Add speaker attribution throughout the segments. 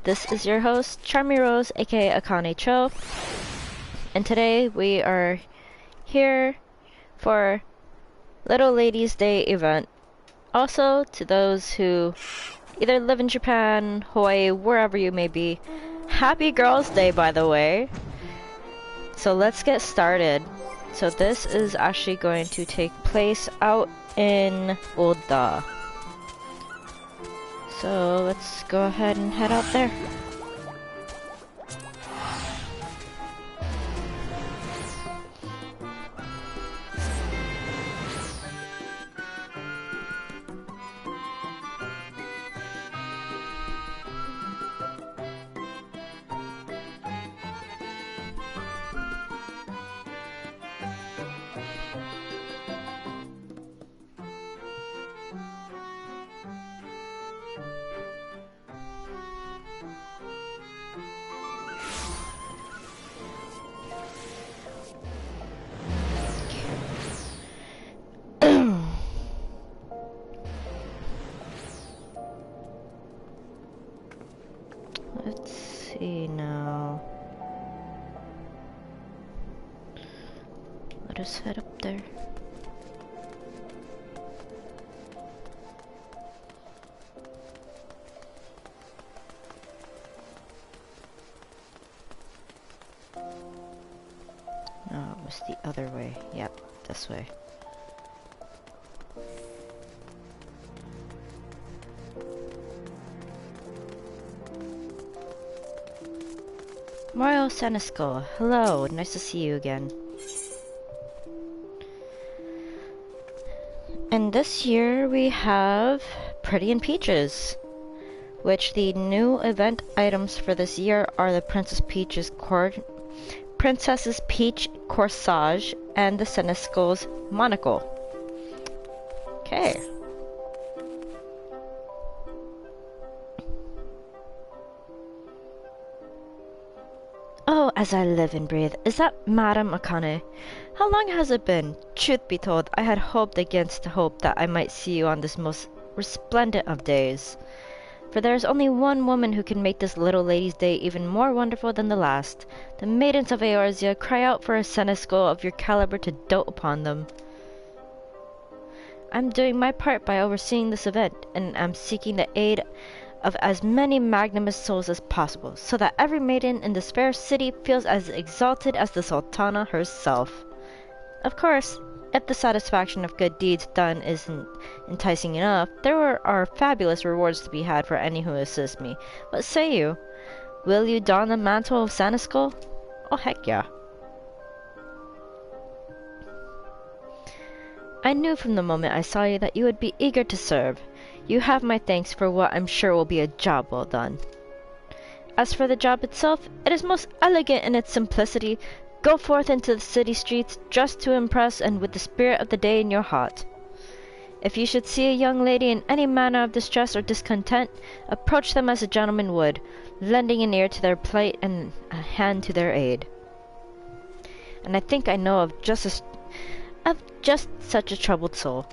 Speaker 1: This is your host, Charmy Rose, aka Akane Cho, and today we are here for Little Ladies Day event. Also, to those who either live in Japan, Hawaii, wherever you may be, Happy Girls Day, by the way. So let's get started. So this is actually going to take place out in Oda. So let's go ahead and head out there. Let's see now. Let us head up there. No, it was the other way. Yep, this way. Mario Seneschal, hello, nice to see you again. And this year we have Pretty in Peaches, which the new event items for this year are the Princess's Peach Corsage and the Seneschal's Monocle. Okay. Oh, as I live and breathe, is that Madame Akane? How long has it been? Truth be told, I had hoped against hope that I might see you on this most resplendent of days. For there is only one woman who can make this little lady's day even more wonderful than the last. The maidens of Eorzea cry out for a seneschal of your caliber to dote upon them. I'm doing my part by overseeing this event, and I'm seeking the aid of as many magnanimous souls as possible, so that every maiden in this fair city feels as exalted as the Sultana herself. Of course, if the satisfaction of good deeds done isn't enticing enough, there are fabulous rewards to be had for any who assist me. What say you? Will you don the mantle of Seneschal? Oh, heck yeah. I knew from the moment I saw you that you would be eager to serve. You have my thanks for what I'm sure will be a job well done. As for the job itself, it is most elegant in its simplicity. Go forth into the city streets, dressed to impress and with the spirit of the day in your heart. If you should see a young lady in any manner of distress or discontent, approach them as a gentleman would, lending an ear to their plight and a hand to their aid. And I think I know of just such a troubled soul.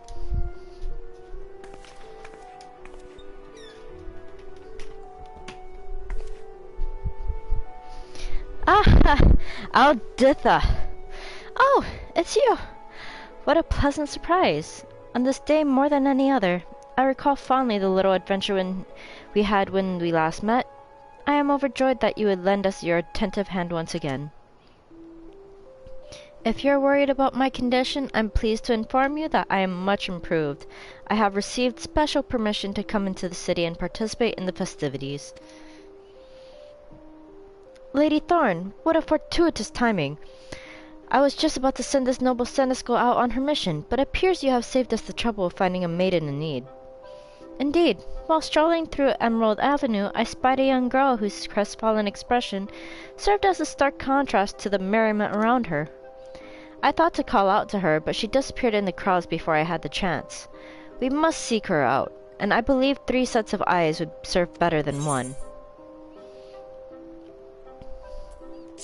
Speaker 1: Ah, Alditha! Oh, it's you! What a pleasant surprise! On this day more than any other, I recall fondly the little adventure we had when we last met. I am overjoyed that you would lend us your attentive hand once again. If you're worried about my condition, I'm pleased to inform you that I am much improved. I have received special permission to come into the city and participate in the festivities. Lady Thorn, what a fortuitous timing! I was just about to send this noble seneschal out on her mission, but it appears you have saved us the trouble of finding a maiden in need. Indeed, while strolling through Emerald Avenue, I spied a young girl whose crestfallen expression served as a stark contrast to the merriment around her. I thought to call out to her, but she disappeared in the crowds before I had the chance. We must seek her out, and I believe 3 sets of eyes would serve better than one.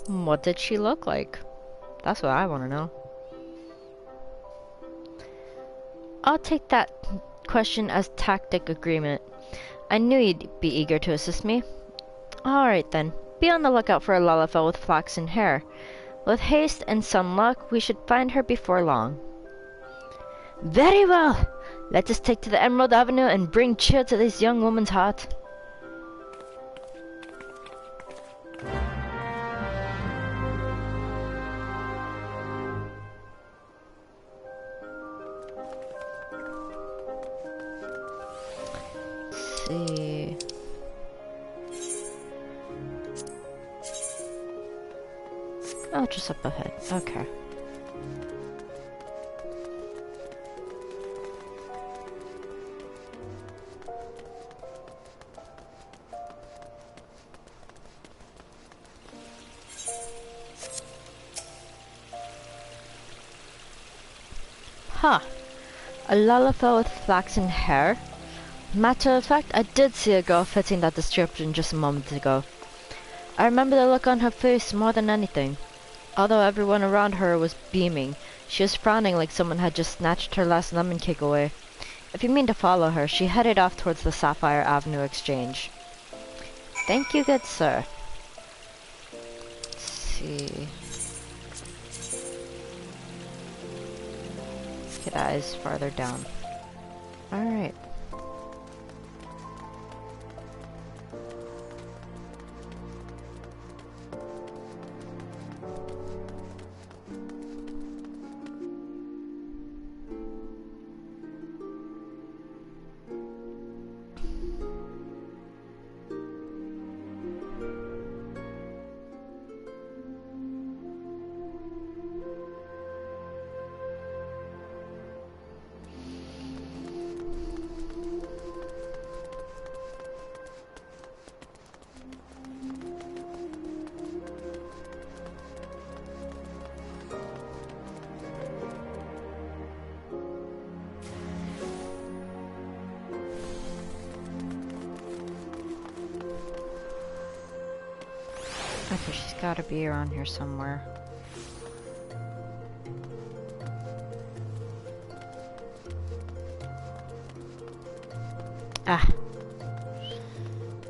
Speaker 1: What did she look like? That's what I want to know. I'll take that question as tacit agreement. I knew you'd be eager to assist me. Alright then, be on the lookout for a Lalafell with flaxen hair. With haste and some luck, we should find her before long. Very well! Let us take to the Emerald Avenue and bring cheer to this young woman's heart. Let's see... Oh, just up ahead. Okay. Huh. A Lalafell with flaxen hair? Matter of fact, I did see a girl fitting that description just a moment ago. I remember the look on her face more than anything. Although everyone around her was beaming, she was frowning like someone had just snatched her last lemon cake away. If you mean to follow her, she headed off towards the Sapphire Avenue Exchange. Thank you, good sir. Let's see... Get eyes farther down. Alright. Okay, she's gotta be around here somewhere. Ah.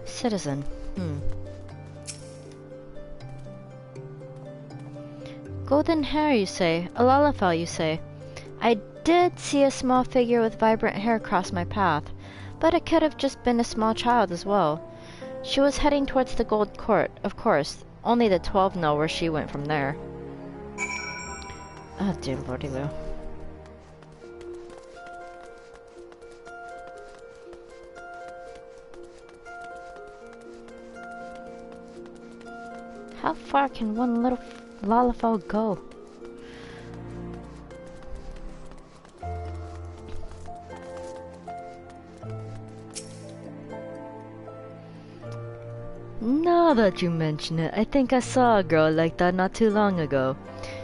Speaker 1: Citizen. Golden hair, you say? A Lalafell, you say? I did see a small figure with vibrant hair cross my path, but it could have just been a small child as well. She was heading towards the Gold Court, of course. Only the 12 know where she went from there. Oh dear lordy Lou. How far can one little Lalafell go? Now that you mention it, I think I saw a girl like that not too long ago.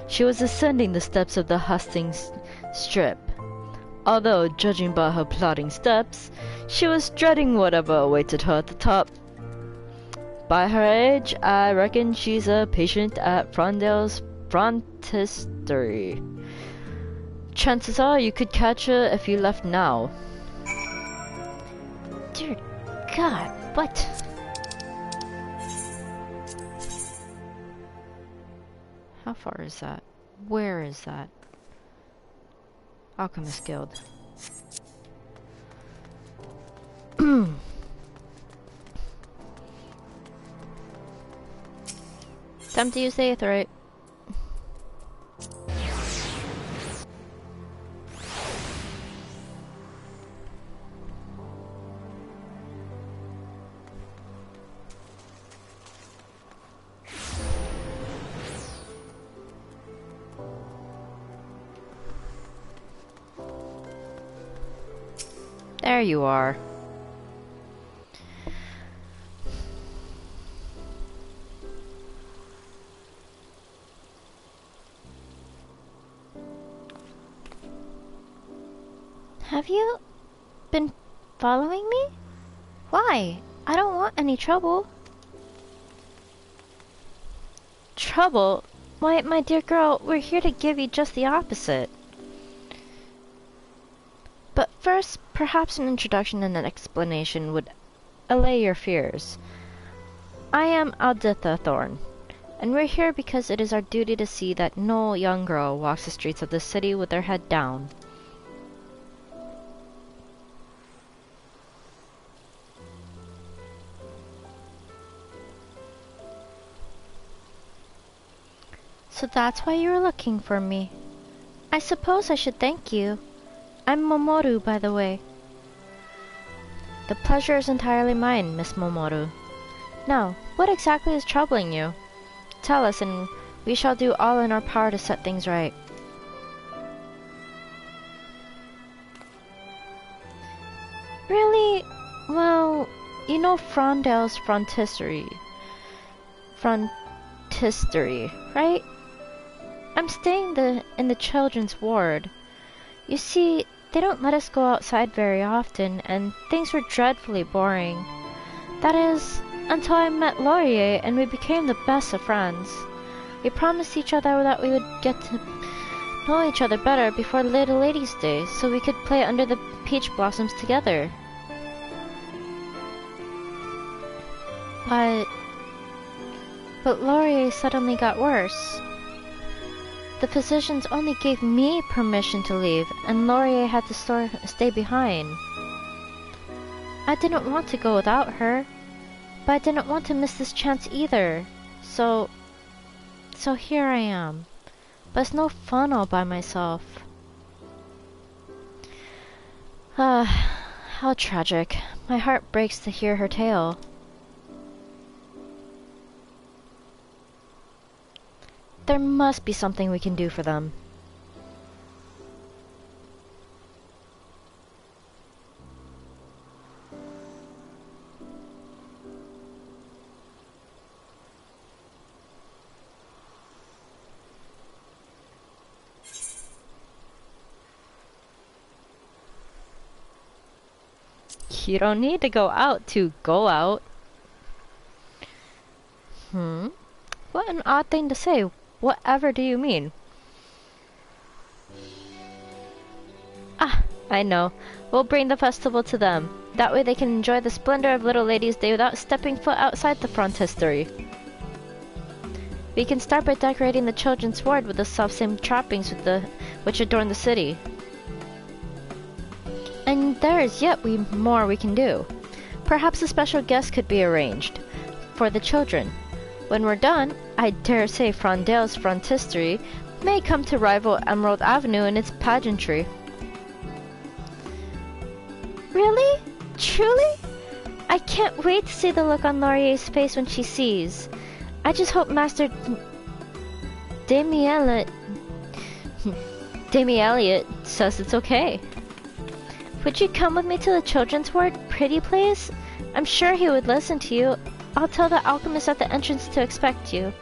Speaker 1: She was ascending the steps of the Hustings Strip. Although, judging by her plodding steps, she was dreading whatever awaited her at the top. By her age, I reckon she's a patient at Frondale's Frontistery. Chances are you could catch her if you left now. Dear God, what? How far is that? Where is that? Alchemist Guild. Time to use the Aetherite. There you are. Have you been following me? Why? I don't want any trouble. Trouble? Why, my dear girl, we're here to give you just the opposite. But first, perhaps an introduction and an explanation would allay your fears. I am Alditha Thorne, and we're here because it is our duty to see that no young girl walks the streets of this city with her head down. So that's why you were looking for me. I suppose I should thank you. I'm Momoru, by the way. The pleasure is entirely mine, Miss Momoru. Now, what exactly is troubling you? Tell us, and we shall do all in our power to set things right. Really? Well, you know Frondale's frontistery, right? I'm staying in the children's ward. You see, they don't let us go outside very often, and things were dreadfully boring. That is, until I met Laurier and we became the best of friends. We promised each other that we would get to know each other better before Little Ladies' Day, so we could play under the peach blossoms together. But Laurier suddenly got worse. The physicians only gave me permission to leave, and Laurier had to stay behind. I didn't want to go without her, but I didn't want to miss this chance either. So here I am. But it's no fun all by myself. How tragic. My heart breaks to hear her tale. There must be something we can do for them. You don't need to go out to go out. What an odd thing to say. Whatever do you mean? Ah, I know. We'll bring the festival to them. That way they can enjoy the splendor of Little Ladies' Day without stepping foot outside the frontistery. We can start by decorating the children's ward with the self-same trappings which adorn the city. And there is yet more we can do. Perhaps a special guest could be arranged for the children. When we're done, I dare say Frondale's frontistery may come to rival Emerald Avenue in its pageantry. Really? Truly? I can't wait to see the look on Laurier's face when she sees. I just hope Master Demi Elliot says it's okay. Would you come with me to the children's ward, pretty please? I'm sure he would listen to you. I'll tell the alchemist at the entrance to expect you.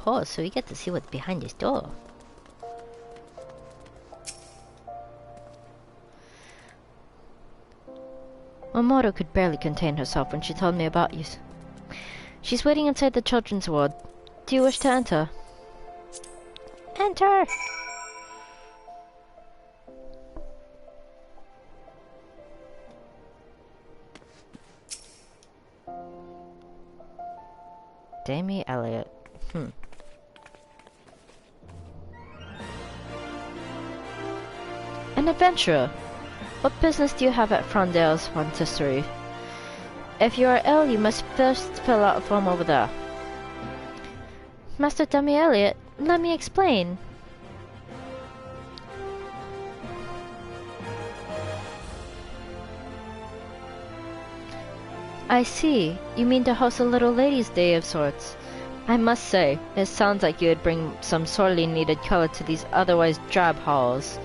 Speaker 1: Oh, so we get to see what's behind this door. Momoru could barely contain herself when she told me about you. She's waiting inside the children's ward. Do you wish to enter? Enter! Demi Elliot. An adventurer. What business do you have at Frondale's frontistery? If you are ill, you must first fill out a form over there. Master Demi Elliot, let me explain. I see. You mean to host a Little Ladies' Day of sorts. I must say, it sounds like you would bring some sorely needed color to these otherwise drab halls.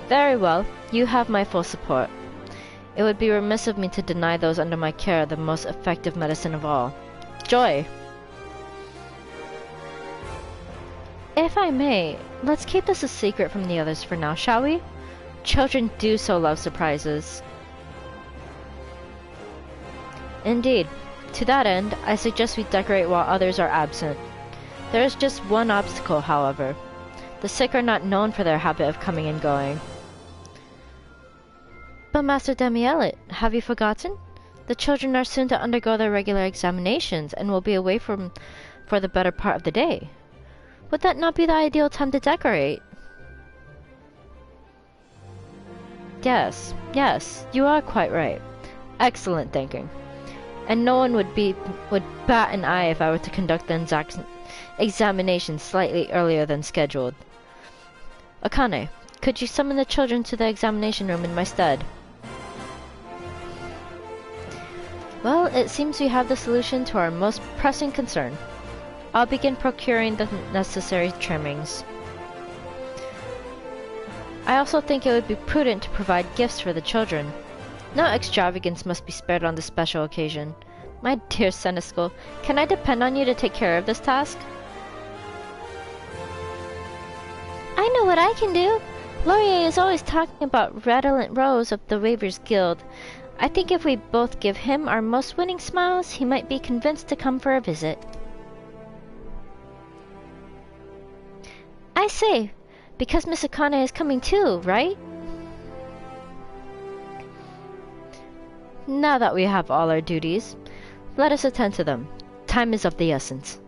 Speaker 1: Very well, you have my full support. It would be remiss of me to deny those under my care the most effective medicine of all. Joy! If I may, let's keep this a secret from the others for now, shall we? Children do so love surprises. Indeed. To that end, I suggest we decorate while others are absent. There is just one obstacle, however. The sick are not known for their habit of coming and going. But Master Demielet, have you forgotten? The children are soon to undergo their regular examinations and will be away for the better part of the day. Would that not be the ideal time to decorate? Yes, you are quite right. Excellent thinking. And no one would bat an eye if I were to conduct the examination slightly earlier than scheduled. Akane, could you summon the children to the examination room in my stead? Well, it seems we have the solution to our most pressing concern. I'll begin procuring the necessary trimmings. I also think it would be prudent to provide gifts for the children. No extravagance must be spared on this special occasion. My dear Seneschal, can I depend on you to take care of this task? I know what I can do. Laurier is always talking about Redolent Rose of the Weavers Guild. I think if we both give him our most winning smiles, he might be convinced to come for a visit. I say, because Miss Akane is coming too, right? Now that we have all our duties, let us attend to them. Time is of the essence.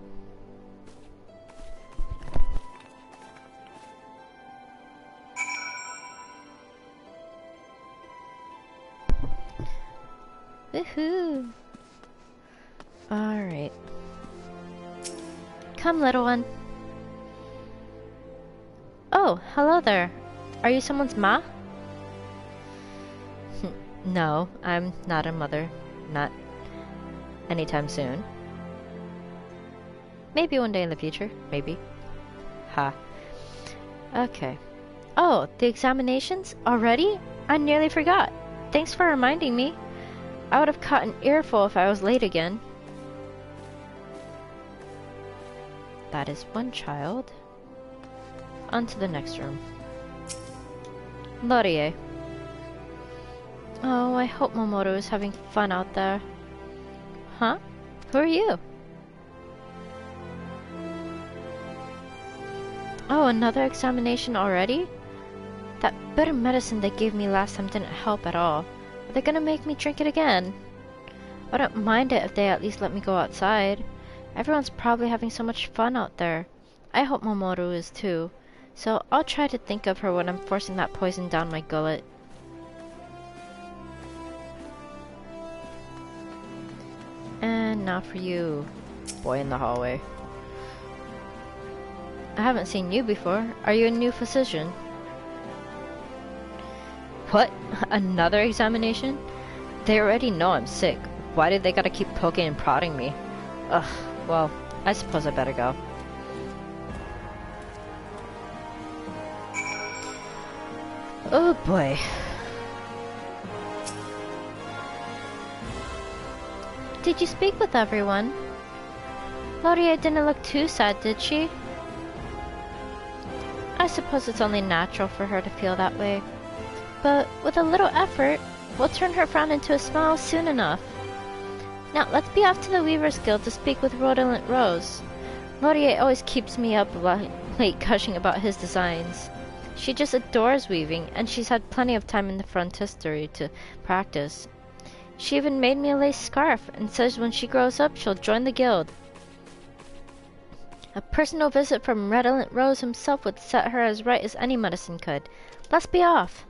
Speaker 1: Woohoo! Alright. Come, little one. Oh, hello there. Are you someone's ma? No, I'm not a mother. Not anytime soon. Maybe one day in the future. Maybe. Ha. Okay. Oh, the examinations? Already? I nearly forgot. Thanks for reminding me. I would have caught an earful if I was late again. That is one child. On to the next room. Laurier. Oh, I hope Momoto is having fun out there. Huh? Who are you? Oh, another examination already? That bitter medicine they gave me last time didn't help at all. Are they gonna make me drink it again? I don't mind it if they at least let me go outside. Everyone's probably having so much fun out there. I hope Momoto is too. So I'll try to think of her when I'm forcing that poison down my gullet. And now for you, boy in the hallway. I haven't seen you before. Are you a new physician? What? Another examination? They already know I'm sick. Why did they gotta keep poking and prodding me? Ugh, well, I suppose I better go. Oh boy. Did you speak with everyone? Laurier didn't look too sad, did she? I suppose it's only natural for her to feel that way. But with a little effort, we'll turn her frown into a smile soon enough. Now let's be off to the Weavers Guild to speak with Redolent Rose. Laurier always keeps me up late gushing about his designs. She just adores weaving, and she's had plenty of time in the frontistery to practice. She even made me a lace scarf, and says when she grows up she'll join the guild. A personal visit from Redolent Rose himself would set her as right as any medicine could. Let's be off!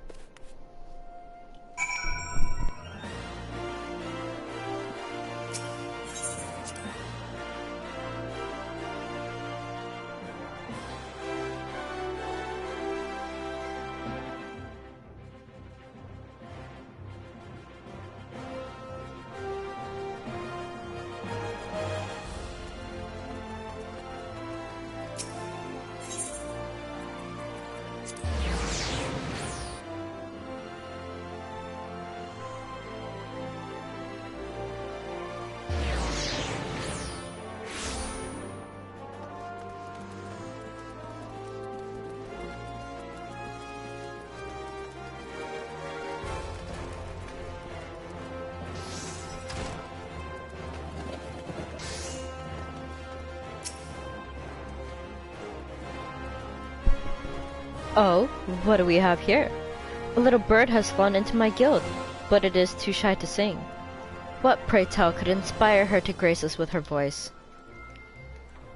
Speaker 1: Oh, what do we have here? A little bird has flown into my guild, but it is too shy to sing. What, pray tell, could inspire her to grace us with her voice?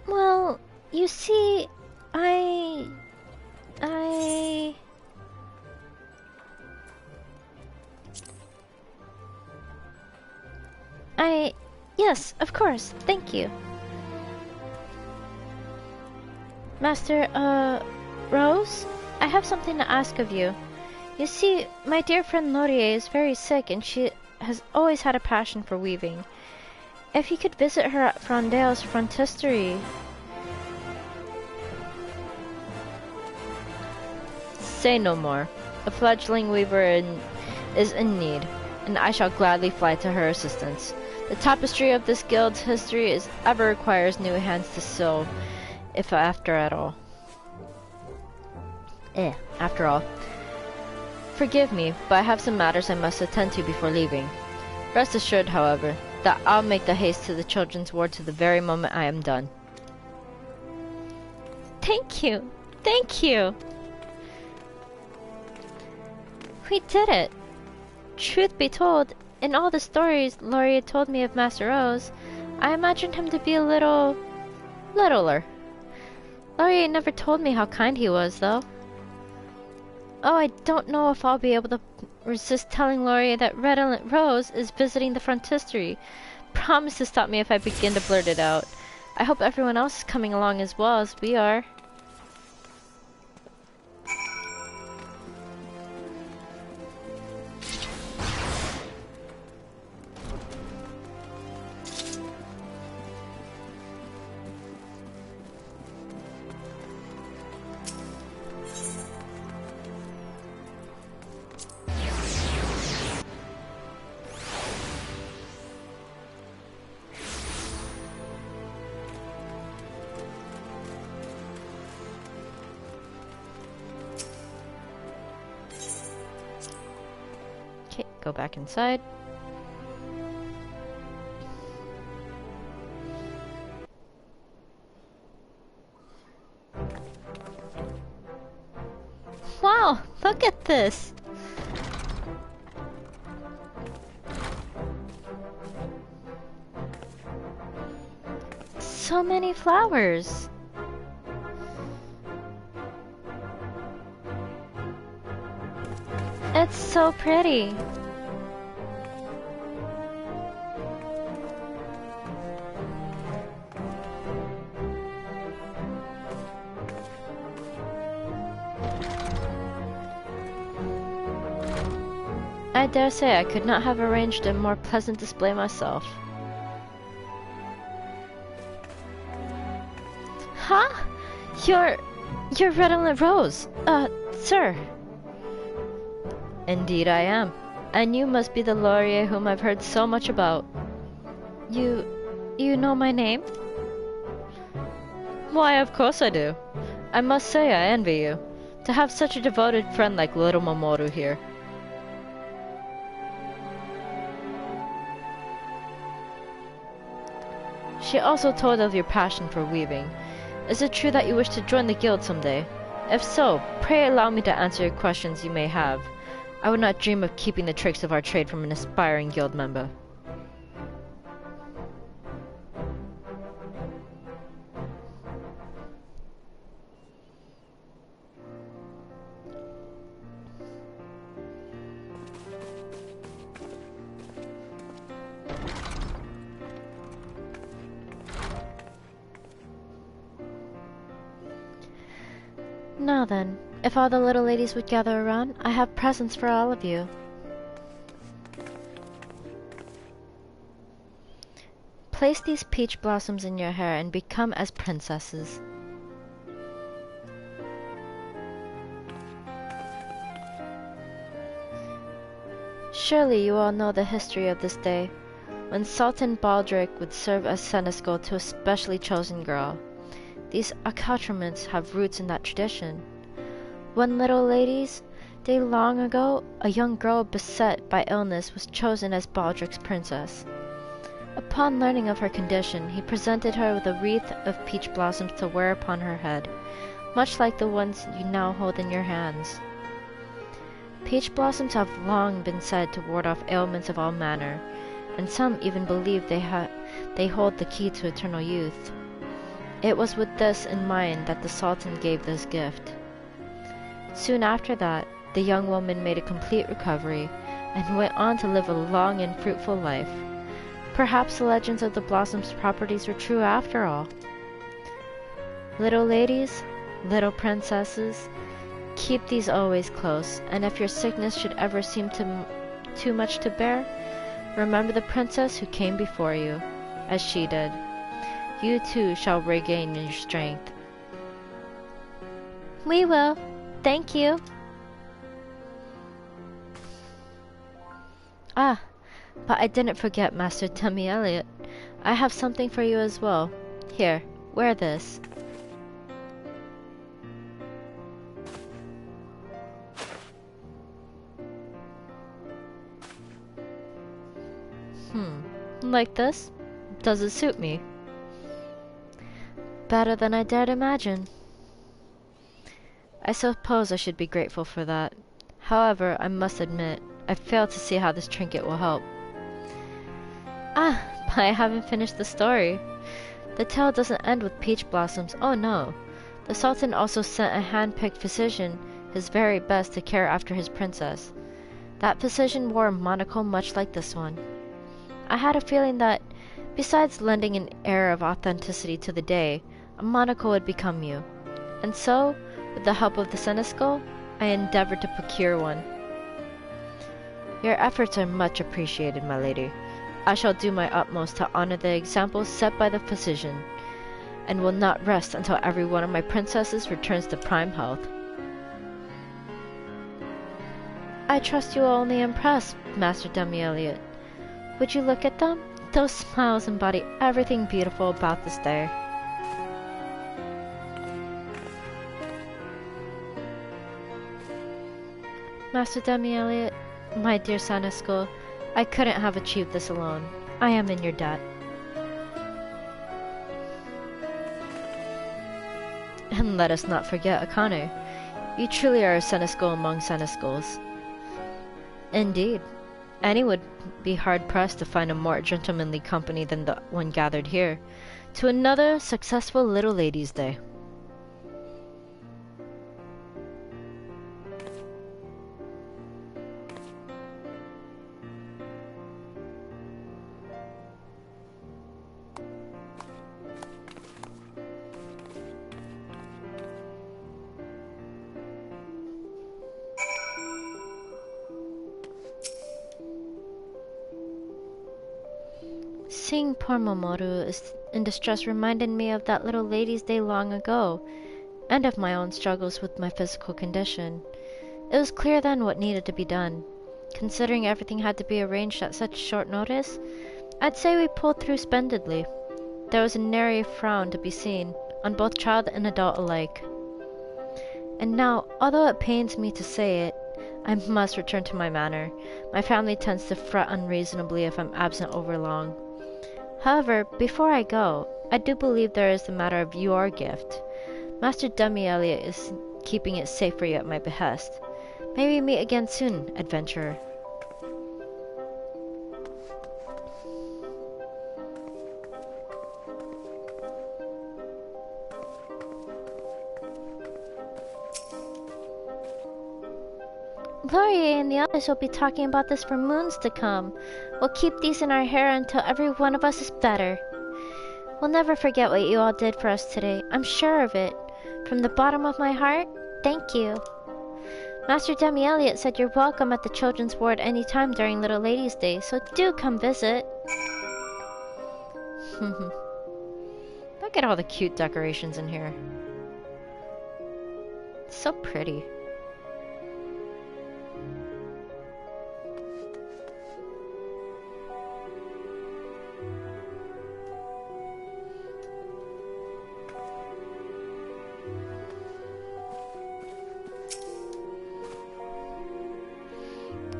Speaker 1: Well, you see, yes, of course, thank you. Master, Rose? I have something to ask of you. You see, my dear friend Laurier is very sick and she has always had a passion for weaving. If you could visit her at Frondale's frontistery... Say no more. A fledgling weaver is in need, and I shall gladly fly to her assistance. The tapestry of this guild's history ever requires new hands to sew, if after all. Forgive me, but I have some matters I must attend to before leaving. Rest assured, however, that I'll make the haste to the children's ward to the very moment I am done. Thank you! Thank you! We did it! Truth be told, in all the stories Laurier told me of Master Rose, I imagined him to be a littler. Laurier never told me how kind he was, though. Oh, I don't know if I'll be able to resist telling Laurier that Redolent Rose is visiting the frontistery. Promise to stop me if I begin to blurt it out. I hope everyone else is coming along as well as we are. Okay, go back inside. Wow, look at this! So many flowers! It's so pretty! I dare say I could not have arranged a more pleasant display myself. Huh? You're Redolent Rose, sir. Indeed I am. And you must be the Laurier whom I've heard so much about. You know my name? Why, of course I do. I must say I envy you. To have such a devoted friend like little Mamoru here. She also told of your passion for weaving. Is it true that you wish to join the guild someday? If so, pray allow me to answer your questions you may have. I would not dream of keeping the tricks of our trade from an aspiring guild member. Now then, if all the little ladies would gather around, I have presents for all of you. Place these peach blossoms in your hair and become as princesses. Surely you all know the history of this day, when Sultan Baldric would serve as Seneschal to a specially chosen girl. These accoutrements have roots in that tradition. One little lady's day long ago, a young girl beset by illness was chosen as Baldric's princess. Upon learning of her condition, he presented her with a wreath of peach blossoms to wear upon her head. much like the ones you now hold in your hands. Peach blossoms have long been said to ward off ailments of all manner, and some even believe they hold the key to eternal youth. It was with this in mind that the Sultan gave this gift. Soon after that, the young woman made a complete recovery, and went on to live a long and fruitful life. Perhaps the legends of the blossom's properties were true after all. Little ladies, little princesses, keep these always close, and if your sickness should ever seem too much to bear, remember the princess who came before you, as she did. You too shall regain your strength. We will. Thank you. Ah, but I didn't forget, Master Demi Elliot. I have something for you as well. Here, wear this. Like this? Does it suit me? Better than I dared imagine. I suppose I should be grateful for that. However, I must admit, I fail to see how this trinket will help. Ah, but I haven't finished the story. The tale doesn't end with peach blossoms, oh no. The Sultan also sent a hand-picked physician his very best to care after his princess. That physician wore a monocle much like this one. I had a feeling that, besides lending an air of authenticity to the day, a monocle would become you. And so, with the help of the Seneschal, I endeavored to procure one. Your efforts are much appreciated, my lady. I shall do my utmost to honor the example set by the physician, and will not rest until every one of my princesses returns to prime health. I trust you will only impress, Master Demi Elliot. Would you look at them? Those smiles embody everything beautiful about this day. Master Demi Elliot, my dear Seneschal, I couldn't have achieved this alone. I am in your debt. And let us not forget Akane. You truly are a Seneschal among Seneschals. Indeed. Any would be hard-pressed to find a more gentlemanly company than the one gathered here. To another successful Little Ladies' Day. Seeing poor Mamoru is in distress reminded me of that Little Ladies' Day long ago, and of my own struggles with my physical condition. It was clear then what needed to be done. Considering everything had to be arranged at such short notice, I'd say we pulled through splendidly. There was a nary frown to be seen, on both child and adult alike. And now, although it pains me to say it, I must return to my manor. My family tends to fret unreasonably if I'm absent over long. However, before I go, I do believe there is the matter of your gift. Master Demi Elliot is keeping it safe for you at my behest. May we meet again soon, adventurer. Laurier and the others will be talking about this for moons to come. We'll keep these in our hair until every one of us is better. We'll never forget what you all did for us today. I'm sure of it. From the bottom of my heart, thank you. Master Demi Elliot said you're welcome at the Children's Ward any time during Little Ladies' Day, so do come visit. Look at all the cute decorations in here. It's so pretty.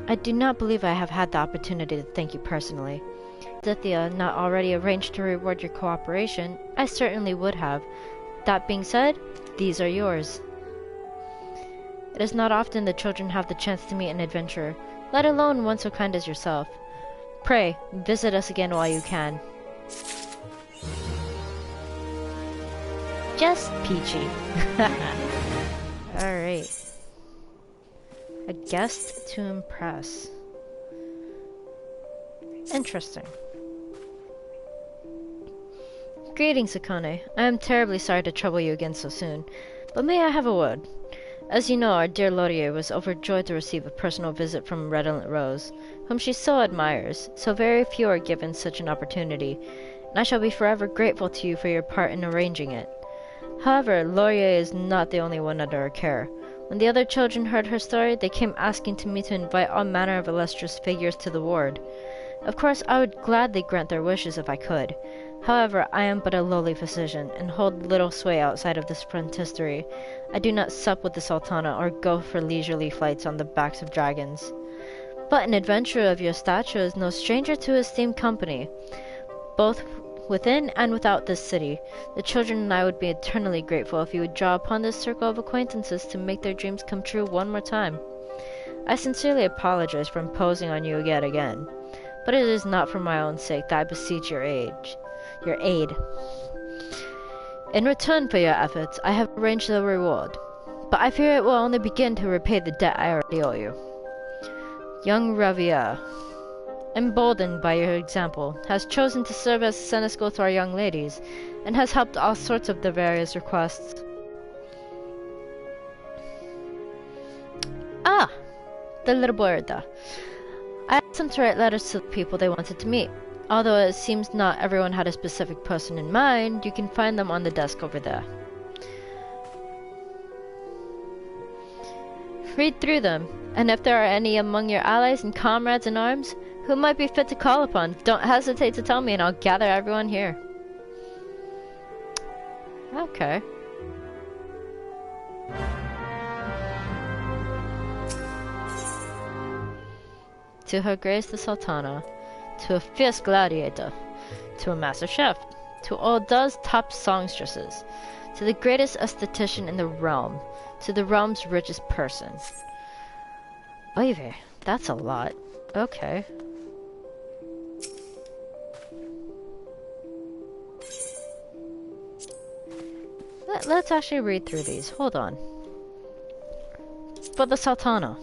Speaker 1: I do not believe I have had the opportunity to thank you personally. If Zythia not already arranged to reward your cooperation, I certainly would have, That being said, these are yours. It is not often that children have the chance to meet an adventurer, let alone one so kind as yourself. Pray, visit us again while you can. Just peachy. Alright. A guest to impress. Interesting. Greetings, Akane. I am terribly sorry to trouble you again so soon, but may I have a word? As you know, our dear Laurier was overjoyed to receive a personal visit from Redolent Rose, whom she so admires, so very few are given such an opportunity, and I shall be forever grateful to you for your part in arranging it. However, Laurier is not the only one under her care. When the other children heard her story, they came asking to me to invite all manner of illustrious figures to the ward. Of course, I would gladly grant their wishes if I could. However, I am but a lowly physician, and hold little sway outside of this frontistery. I do not sup with the Sultana, or go for leisurely flights on the backs of dragons. But an adventurer of your stature is no stranger to esteemed company, both within and without this city. The children and I would be eternally grateful if you would draw upon this circle of acquaintances to make their dreams come true one more time. I sincerely apologize for imposing on you yet again, but it is not for my own sake that I beseech your aid. In return for your efforts, I have arranged the reward, but I fear it will only begin to repay the debt I already owe you. Young Ravier, emboldened by your example, has chosen to serve as Seneschal to our young ladies, and has helped all sorts of their various requests. Ah! The little bird. I asked them to write letters to the people they wanted to meet. Although it seems not everyone had a specific person in mind, you can find them on the desk over there. Read through them, and if there are any among your allies and comrades in arms who might be fit to call upon, don't hesitate to tell me and I'll gather everyone here. Okay. To Her Grace the Sultana, to a fierce gladiator, to a master chef, to Orda's top songstresses, to the greatest esthetician in the realm, to the realm's richest person. Oy, that's a lot. Okay. Let's actually read through these. Hold on. For the Sultana.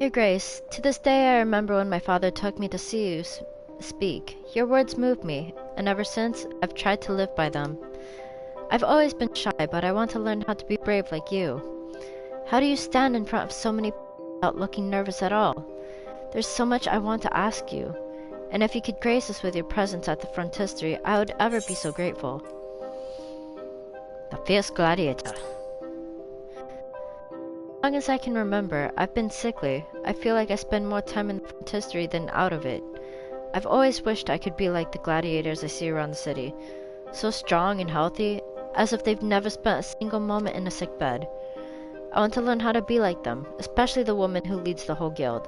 Speaker 1: Your Grace, to this day I remember when my father took me to see you speak. Your words moved me, and ever since, I've tried to live by them. I've always been shy, but I want to learn how to be brave like you. How do you stand in front of so many people without looking nervous at all? There's so much I want to ask you, and if you could grace us with your presence at the frontistery, I would ever be so grateful. The fierce gladiator. As long as I can remember, I've been sickly. I feel like I spend more time in the frontistery than out of it. I've always wished I could be like the gladiators I see around the city, so strong and healthy, as if they've never spent a single moment in a sick bed. I want to learn how to be like them, especially the woman who leads the whole guild.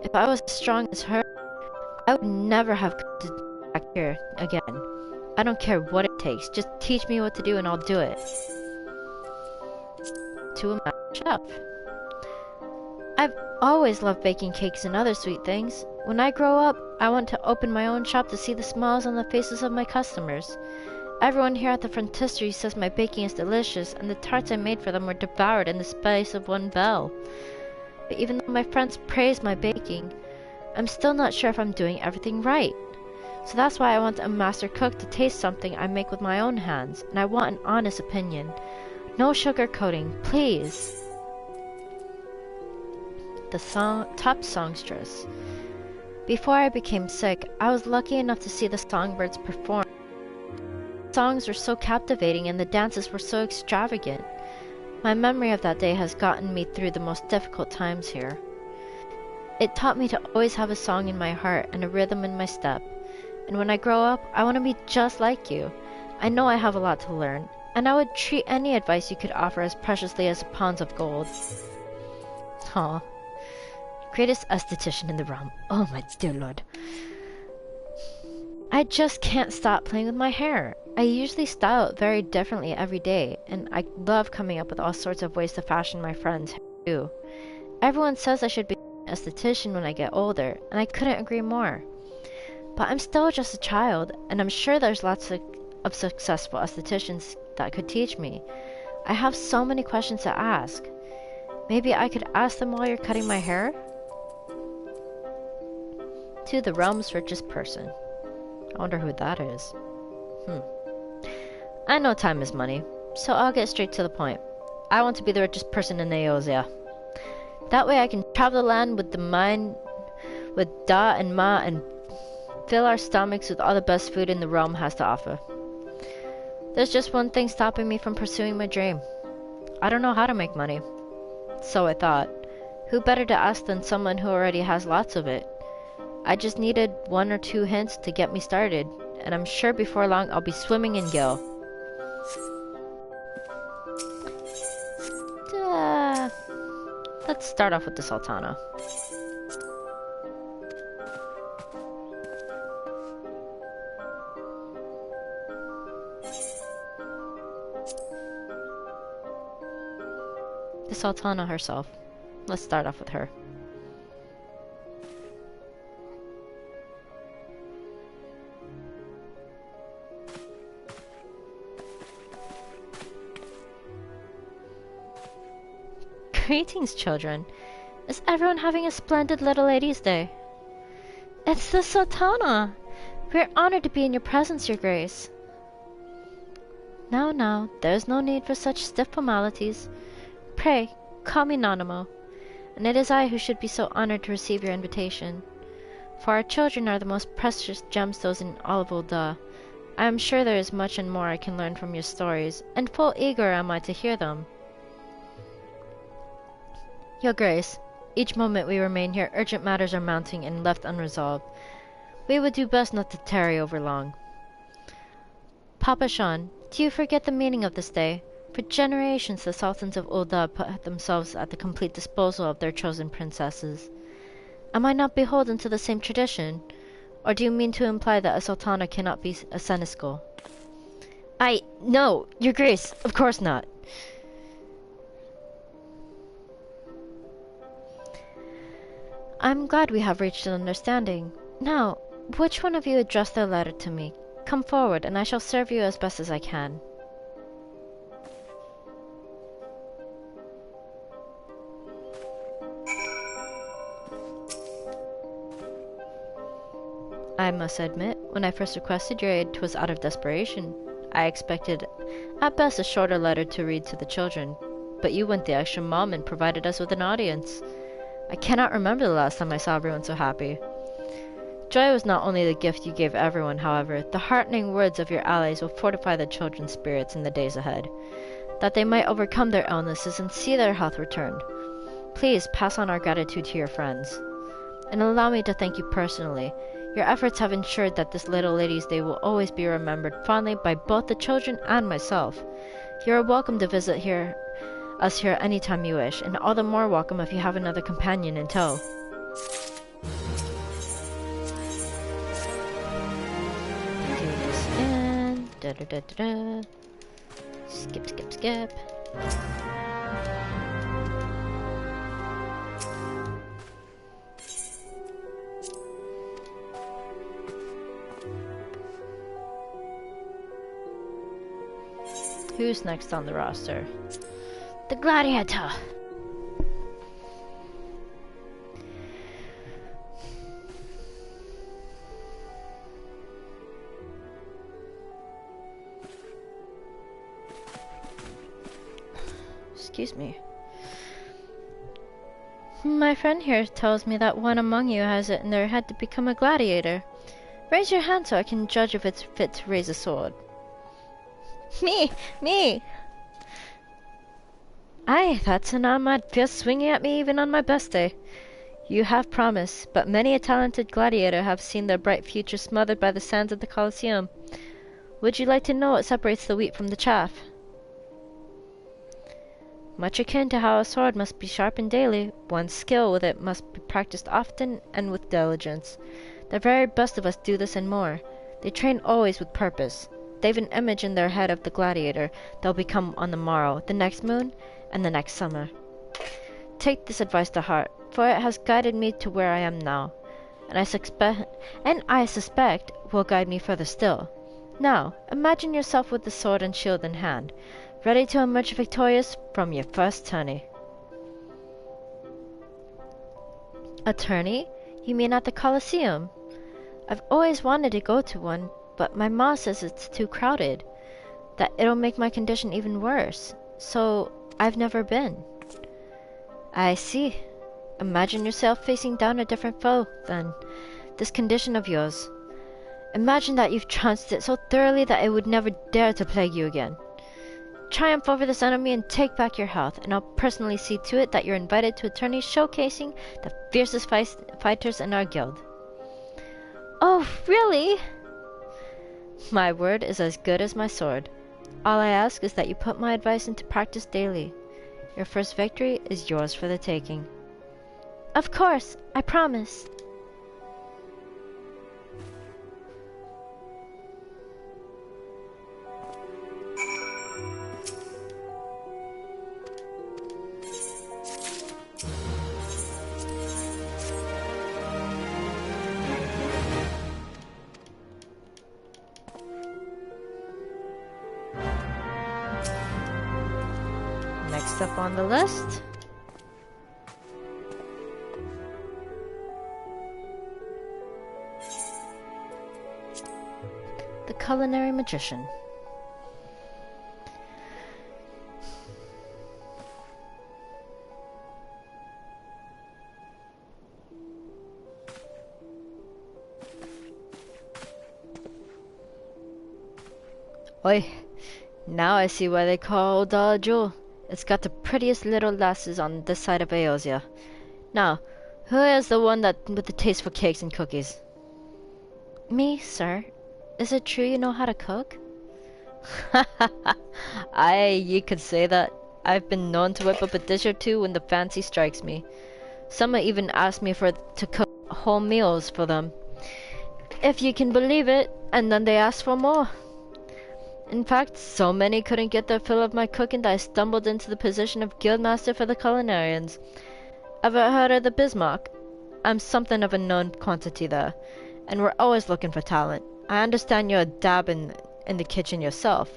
Speaker 1: If I was as strong as her, I would never have come to back here again. I don't care what it takes, just teach me what to do and I'll do it. To a master chef. I've always loved baking cakes and other sweet things. When I grow up, I want to open my own shop to see the smiles on the faces of my customers. Everyone here at the frontistery says my baking is delicious, and the tarts I made for them were devoured in the space of one bell. But even though my friends praise my baking, I'm still not sure if I'm doing everything right. So that's why I want a master cook to taste something I make with my own hands, and I want an honest opinion. No sugarcoating, please. The top songstress. Before I became sick, I was lucky enough to see the songbirds perform. The songs were so captivating and the dances were so extravagant. My memory of that day has gotten me through the most difficult times here. It taught me to always have a song in my heart and a rhythm in my step. And when I grow up, I want to be just like you. I know I have a lot to learn, and I would treat any advice you could offer as preciously as pounds of gold. Aw. Greatest esthetician in the realm. Oh my dear lord. I just can't stop playing with my hair. I usually style it very differently every day, and I love coming up with all sorts of ways to fashion my friends' hair too. Everyone says I should be an esthetician when I get older, and I couldn't agree more. But I'm still just a child, and I'm sure there's lots of successful estheticians that could teach me. I have so many questions to ask. Maybe I could ask them while you're cutting my hair? To the realm's richest person. I wonder who that is. I know time is money, so I'll get straight to the point. I want to be the richest person in Eosia. That way I can travel the land with with Da and Ma, and fill our stomachs with all the best food in the realm has to offer. There's just one thing stopping me from pursuing my dream. I don't know how to make money. So I thought, who better to ask than someone who already has lots of it? I just needed 1 or 2 hints to get me started, and I'm sure before long I'll be swimming in gil. Let's start off with the Sultana. The Sultana herself. Let's start off with her. Greetings, children. Is everyone having a splendid little ladies' day? It's the Sultana! We're honored to be in your presence, your grace. Now, there's no need for such stiff formalities. Pray, call me Nanamo, and it is I who should be so honored to receive your invitation. For our children are the most precious gemstones in all of Ul'dah. I am sure there is much and more I can learn from your stories, and full eager am I to hear them. Your Grace, each moment we remain here, urgent matters are mounting and left unresolved. We would do best not to tarry over long. Papa Shan, do you forget the meaning of this day? For generations the sultans of Ul'dah put themselves at the complete disposal of their chosen princesses. Am I not beholden to the same tradition? Or do you mean to imply that a sultana cannot be a seneschal? No, your grace, of course not. I'm glad we have reached an understanding. Now, which one of you addressed their letter to me? Come forward, and I shall serve you as best as I can. I must admit, when I first requested your aid, 'twas out of desperation. I expected, at best, a shorter letter to read to the children, but you went the extra mile and provided us with an audience. I cannot remember the last time I saw everyone so happy. Joy was not only the gift you gave everyone, however. The heartening words of your allies will fortify the children's spirits in the days ahead, that they might overcome their illnesses and see their health return. Please pass on our gratitude to your friends. And allow me to thank you personally. Your efforts have ensured that this little lady's day will always be remembered fondly by both the children and myself. You are welcome to visit us here any time you wish, and all the more welcome if you have another companion in tow. Do this and da-da-da-da-da. Skip. Who's next on the roster? The Gladiator! Excuse me. My friend here tells me that one among you has it in their head to become a gladiator. Raise your hand so I can judge if it's fit to raise a sword. Me! Aye, that's an arm I'd feel swinging at me even on my best day. You have promise, but many a talented gladiator have seen their bright future smothered by the sands of the Colosseum. Would you like to know what separates the wheat from the chaff? Much akin to how a sword must be sharpened daily, one's skill with it must be practiced often and with diligence. The very best of us do this and more. They train always with purpose. They've an image in their head of the gladiator they'll become on the morrow, the next moon, and the next summer. Take this advice to heart, for it has guided me to where I am now, and I suspect will guide me further still. Now, imagine yourself with the sword and shield in hand, ready to emerge victorious from your first tourney. A tourney? You mean at the Colosseum? I've always wanted to go to one, but my mom says it's too crowded, that it'll make my condition even worse, so I've never been. I see. Imagine yourself facing down a different foe, then. This condition of yours. Imagine that you've trounced it so thoroughly that it would never dare to plague you again. Triumph over this enemy and take back your health, and I'll personally see to it that you're invited to a tourney showcasing the fiercest fighters in our guild. Oh, really? My word is as good as my sword. All I ask is that you put my advice into practice daily. Your first victory is yours for the taking. Of course, I promise. Next up on the list, the Culinary Magician. Oi, now I see why they call Old Dollar Jewel. It's got the prettiest little lasses on this side of Eosia. Now, who is the one with the taste for cakes and cookies? Me, sir. Is it true you know how to cook? Aye, you could say that. I've been known to whip up a dish or two when the fancy strikes me. Some even asked me to cook whole meals for them, if you can believe it, and then they asked for more. In fact, so many couldn't get their fill of my cooking that I stumbled into the position of guildmaster for the culinarians. Ever heard of the Bismarck? I'm something of a known quantity there, and we're always looking for talent. I understand you're a dab in the kitchen yourself.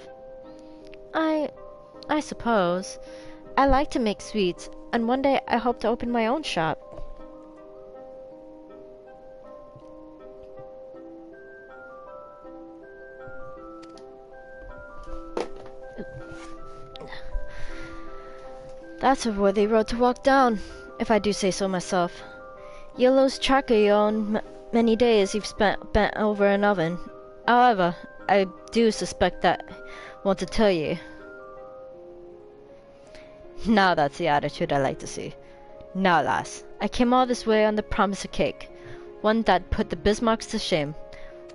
Speaker 1: I suppose. I like to make sweets, and one day I hope to open my own shop. That's a worthy road to walk down, if I do say so myself. You'll lose track of your own many days you've spent bent over an oven. However, I do suspect that want to tell you. Now that's the attitude I like to see. Now, lass, I came all this way on the promise of cake, one that put the Bismarcks to shame.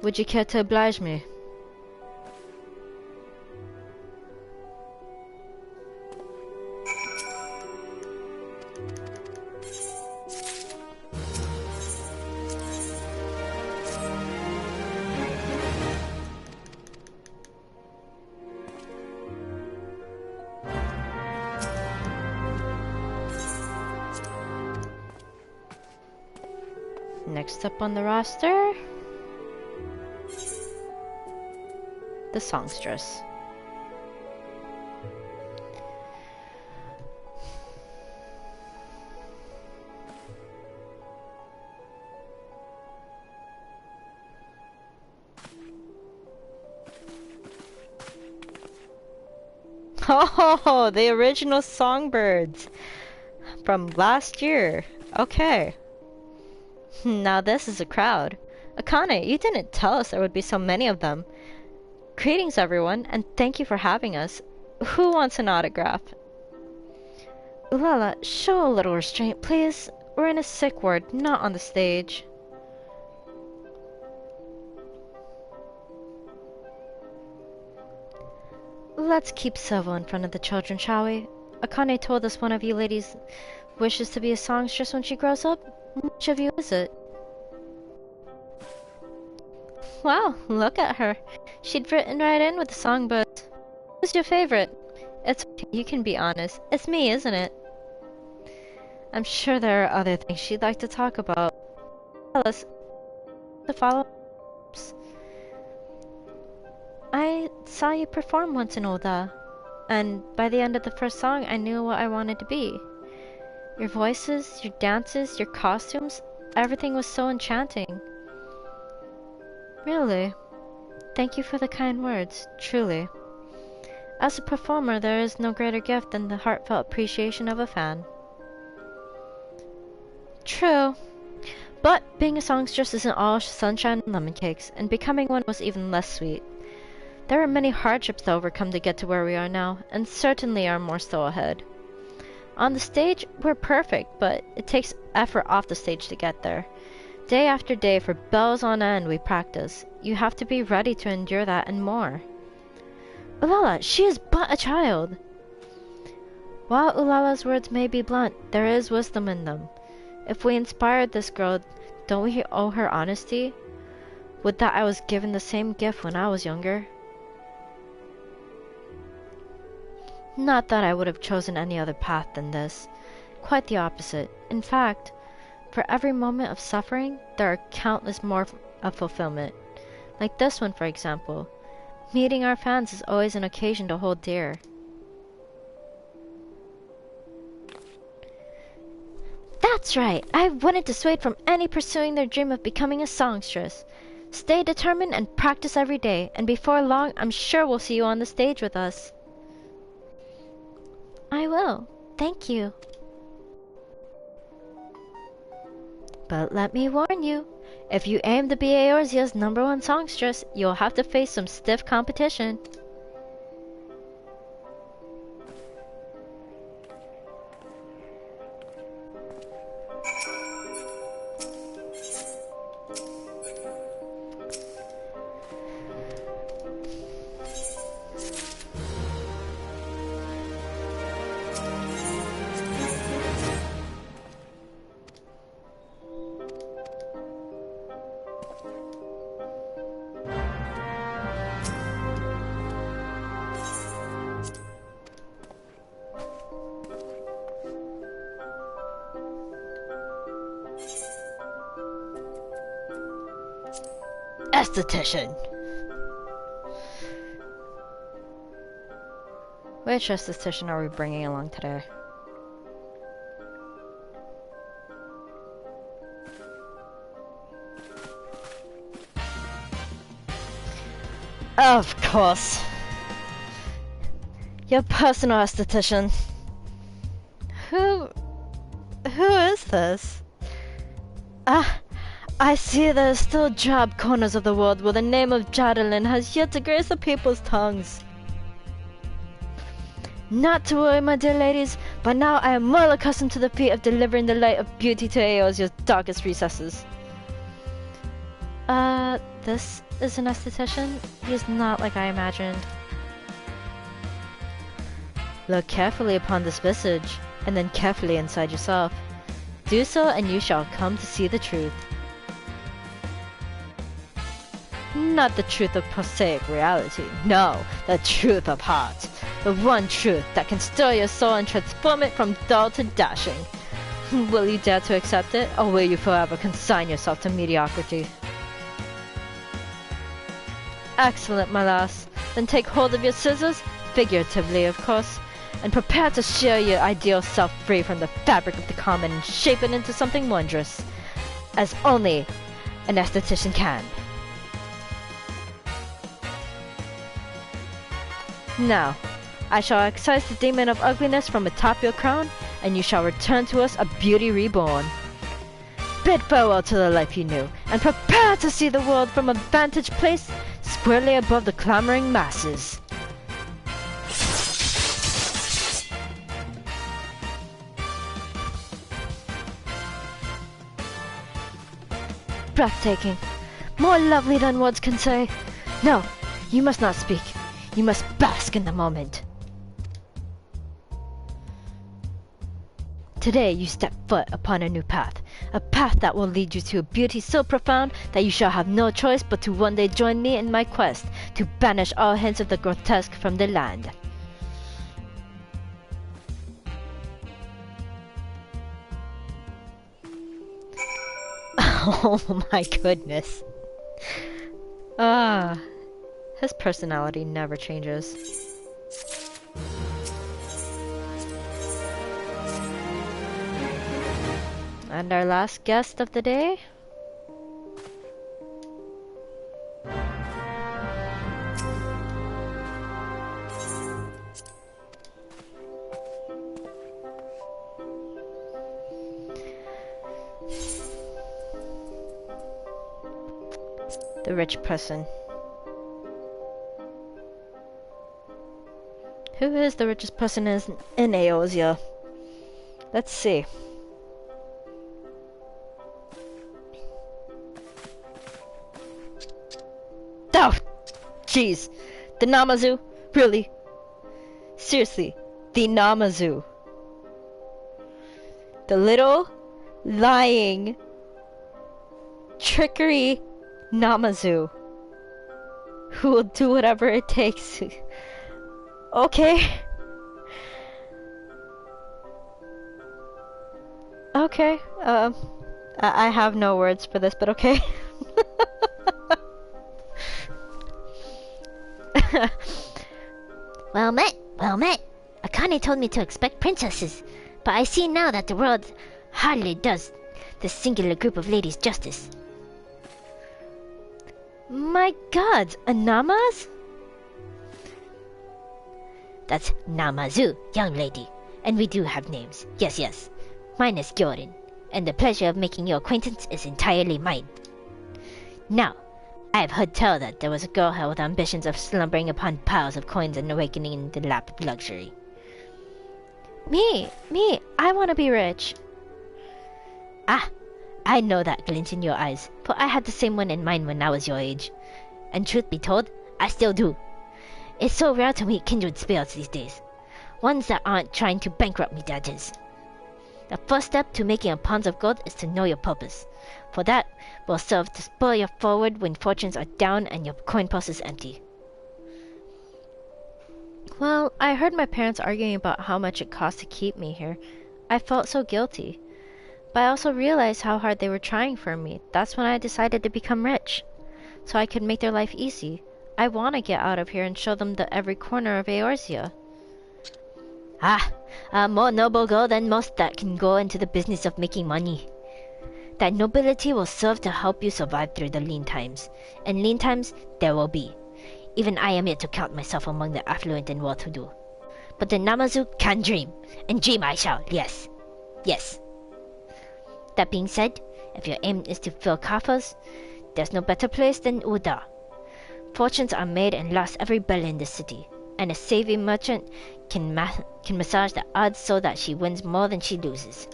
Speaker 1: Would you care to oblige me? Next up on the roster, the songstress. Oh, the original songbirds from last year. Okay. Now this is a crowd. Akane, you didn't tell us there would be so many of them. Greetings, everyone, and thank you for having us. Who wants an autograph? Ulala, show a little restraint, please. We're in a sick ward, not on the stage. Let's keep civil in front of the children, shall we? Akane told us one of you ladies wishes to be a songstress when she grows up. Which of you is it? Wow, look at her. She'd written right in with the songbooks. Who's your favorite? It's okay, you can be honest. It's me, isn't it? I'm sure there are other things she'd like to talk about. Tell us. The follow-ups. I saw you perform once in Oda, and by the end of the first song, I knew what I wanted to be. Your voices, your dances, your costumes, everything was so enchanting. Really? Thank you for the kind words, truly. As a performer, there is no greater gift than the heartfelt appreciation of a fan. True. But being a songstress isn't all sunshine and lemon cakes, and becoming one was even less sweet. There are many hardships to overcome to get to where we are now, and certainly are more still ahead. On the stage, we're perfect, but it takes effort off the stage to get there. Day after day, for bells on end, we practice. You have to be ready to endure that and more. Ulala, she is but a child! While Ulala's words may be blunt, there is wisdom in them. If we inspired this girl, don't we owe her honesty? Would that I was given the same gift when I was younger? Not that I would have chosen any other path than this. Quite the opposite. In fact, for every moment of suffering, there are countless more of fulfillment. Like this one, for example. Meeting our fans is always an occasion to hold dear. That's right! I wouldn't dissuade from any pursuing their dream of becoming a songstress. Stay determined and practice every day, and before long, I'm sure we'll see you on the stage with us. I will. Thank you. But let me warn you, if you aim to be Eorzea's #1 songstress, you'll have to face some stiff competition. Esthetician! Which esthetician are we bringing along today? Of course! Your personal esthetician. Who is this? I see there are still drab corners of the world where the name of Jadalyn has yet to grace the people's tongues. Not to worry, my dear ladies, but now I am well accustomed to the feat of delivering the light of beauty to Eorzea's darkest recesses. This is an esthetician? He is not like I imagined. Look carefully upon this visage, and then carefully inside yourself. Do so, and you shall come to see the truth. Not the truth of prosaic reality, no, the truth of heart. The one truth that can stir your soul and transform it from dull to dashing. Will you dare to accept it, or will you forever consign yourself to mediocrity? Excellent, my lass. Then take hold of your scissors, figuratively of course, and prepare to shear your ideal self free from the fabric of the common and shape it into something wondrous, as only an esthetician can. Now, I shall excise the demon of ugliness from atop your crown, and you shall return to us a beauty reborn. Bid farewell to the life you knew, and prepare to see the world from a vantage place squarely above the clamoring masses. Breathtaking. More lovely than words can say. No, you must not speak. You must bask in the moment. Today you step foot upon a new path, A path that will lead you to a beauty so profound that you shall have no choice but to one day join me in my quest to banish all hints of the grotesque from the land. Oh my goodness. His personality never changes. And our last guest of the day? The rich person. Who is the richest person in Eosia? Let's see. Oh, jeez. The Namazu? Really? Seriously, the Namazu. The little, lying, trickery Namazu. Who will do whatever it takes. Okay. Okay, I have no words for this, but okay.
Speaker 2: Well met, well met. Akane told me to expect princesses, but I see now that the world hardly does this singular group of ladies justice.
Speaker 1: My god, a Namas?
Speaker 2: That's Namazu, young lady. And we do have names. Yes, yes. Mine is Gyorin, and the pleasure of making your acquaintance is entirely mine. Now, I have heard tell that there was a girl here with ambitions of slumbering upon piles of coins and awakening in the lap of luxury.
Speaker 1: Me, I want to be rich.
Speaker 2: Ah, I know that glint in your eyes, for I had the same one in mind when I was your age. And truth be told, I still do. It's so rare to meet kindred spirits these days. Ones that aren't trying to bankrupt me, that is. The first step to making a pound of gold is to know your purpose. For that will serve to spur you forward when fortunes are down and your coin purse is empty.
Speaker 1: Well, I heard my parents arguing about how much it cost to keep me here. I felt so guilty. But I also realized how hard they were trying for me. That's when I decided to become rich, so I could make their life easy. I want to get out of here and show them the every corner of Eorzea.
Speaker 2: Ah, a more noble girl than most that can go into the business of making money. That nobility will serve to help you survive through the lean times. And lean times there will be. Even I am yet to count myself among the affluent and well-to-do. But the Namazu can dream, and dream I shall, yes. Yes. That being said, if your aim is to fill coffers, there's no better place than Uda. Fortunes are made and lost every belle in the city, and a savvy merchant can massage the odds so that she wins more than she loses.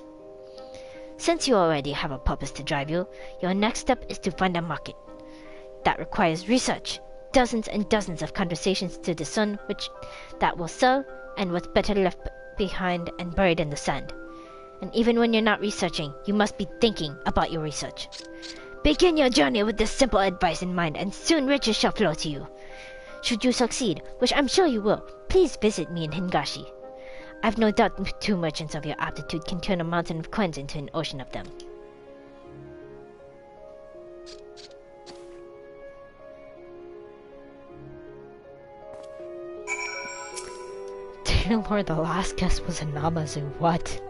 Speaker 2: Since you already have a purpose to drive you, your next step is to find a market. That requires research, dozens and dozens of conversations to discern which that will sell and what's better left behind and buried in the sand. And even when you're not researching, you must be thinking about your research. Begin your journey with this simple advice in mind, and soon riches shall flow to you. Should you succeed, which I'm sure you will, please visit me in Hingashi. I've no doubt 2 merchants of your aptitude can turn a mountain of coins into an ocean of them.
Speaker 1: Didn't learn the last guest was a Namazu. What?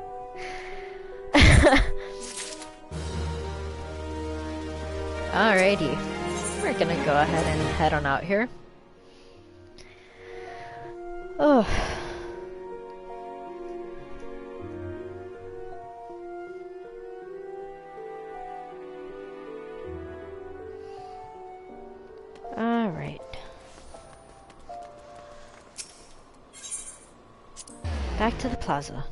Speaker 1: Alrighty, we're gonna go ahead and head on out here. Oh. Alright. Back to the plaza.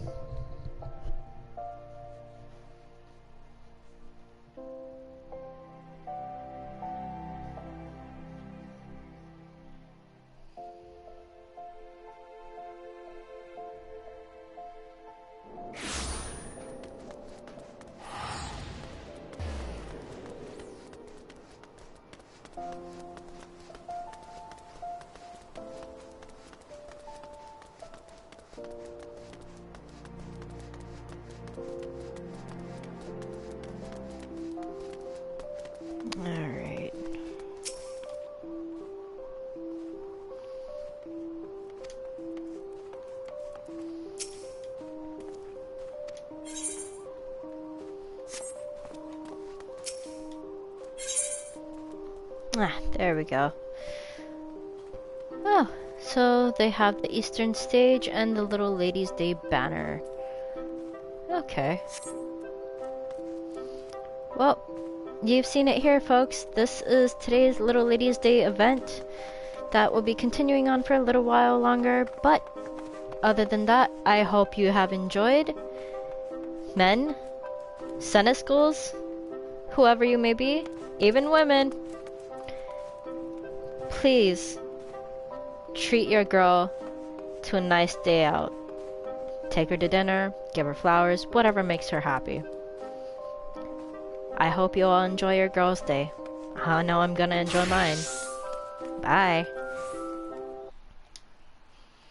Speaker 1: Ah, there we go. Oh, so they have the Eastern Stage and the Little Ladies' Day banner. Okay. Well, you've seen it here, folks. This is today's Little Ladies' Day event. That will be continuing on for a little while longer, but other than that, I hope you have enjoyed. Men, Seneschals, whoever you may be, even women, please treat your girl to a nice day out. Take her to dinner, give her flowers, whatever makes her happy. I hope you all enjoy your girl's day. I know I'm gonna enjoy mine. Bye.